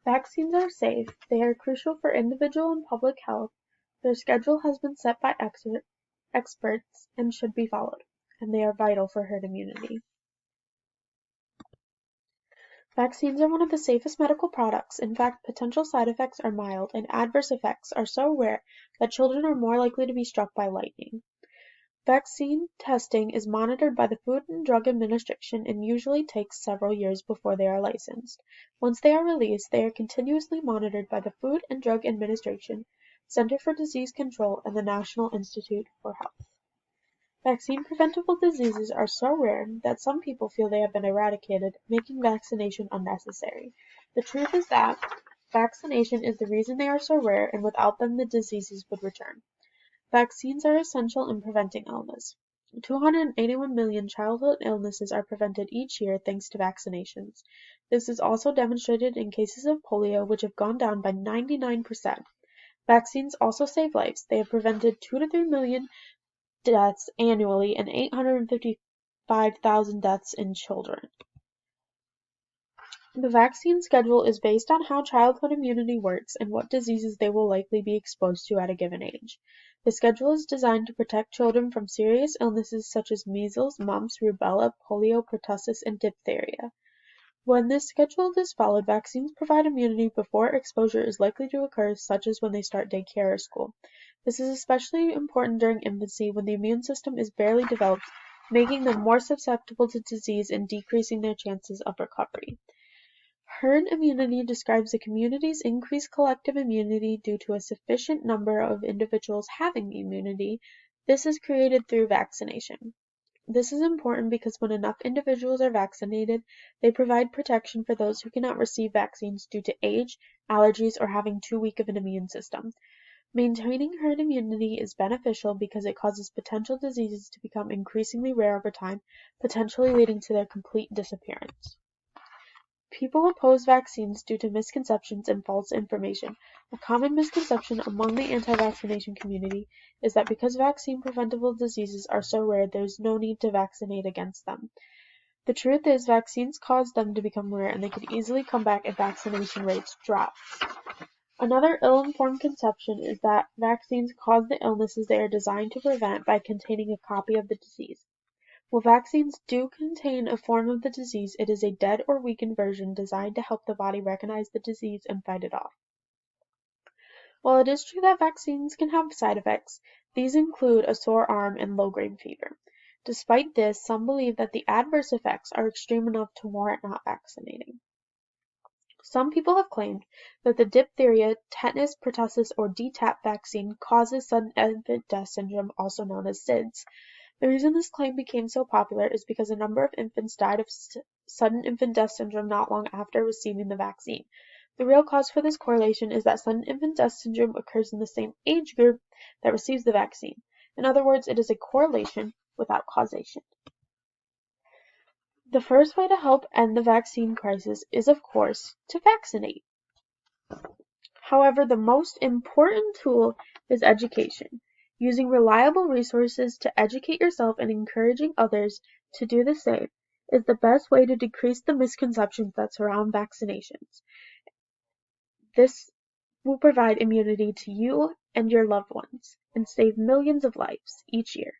Vaccines are safe, they are crucial for individual and public health, their schedule has been set by experts and should be followed, and they are vital for herd immunity. Vaccines are one of the safest medical products. In fact, potential side effects are mild, and adverse effects are so rare that children are more likely to be struck by lightning. Vaccine testing is monitored by the Food and Drug Administration and usually takes several years before they are licensed. Once they are released, they are continuously monitored by the Food and Drug Administration, Center for Disease Control, and the National Institute for Health. Vaccine-preventable diseases are so rare that some people feel they have been eradicated, making vaccination unnecessary. The truth is that vaccination is the reason they are so rare, and without them the diseases would return. Vaccines are essential in preventing illness. 281 million childhood illnesses are prevented each year thanks to vaccinations. This is also demonstrated in cases of polio, which have gone down by 99%. Vaccines also save lives. They have prevented 2 to 3 million deaths annually and 855,000 deaths in children. The vaccine schedule is based on how childhood immunity works and what diseases they will likely be exposed to at a given age. The schedule is designed to protect children from serious illnesses such as measles, mumps, rubella, polio, pertussis, and diphtheria. When this schedule is followed, vaccines provide immunity before exposure is likely to occur, such as when they start daycare or school. This is especially important during infancy when the immune system is barely developed, making them more susceptible to disease and decreasing their chances of recovery. Herd immunity describes a community's increased collective immunity due to a sufficient number of individuals having immunity. This is created through vaccination. This is important because when enough individuals are vaccinated, they provide protection for those who cannot receive vaccines due to age, allergies, or having too weak of an immune system. Maintaining herd immunity is beneficial because it causes potential diseases to become increasingly rare over time, potentially leading to their complete disappearance. People oppose vaccines due to misconceptions and false information. A common misconception among the anti-vaccination community is that because vaccine-preventable diseases are so rare, there is no need to vaccinate against them. The truth is, vaccines cause them to become rare, and they could easily come back if vaccination rates drop. Another ill-informed conception is that vaccines cause the illnesses they are designed to prevent by containing a copy of the disease. While vaccines do contain a form of the disease, it is a dead or weakened version designed to help the body recognize the disease and fight it off. While it is true that vaccines can have side effects, these include a sore arm and low-grade fever. Despite this, some believe that the adverse effects are extreme enough to warrant not vaccinating. Some people have claimed that the diphtheria, tetanus, pertussis, or DTaP vaccine causes sudden infant death syndrome, also known as SIDS. The reason this claim became so popular is because a number of infants died of sudden infant death syndrome not long after receiving the vaccine. The real cause for this correlation is that sudden infant death syndrome occurs in the same age group that receives the vaccine. In other words, it is a correlation without causation. The first way to help end the vaccine crisis is, of course, to vaccinate. However, the most important tool is education. Using reliable resources to educate yourself and encouraging others to do the same is the best way to decrease the misconceptions that surround vaccinations. This will provide immunity to you and your loved ones and save millions of lives each year.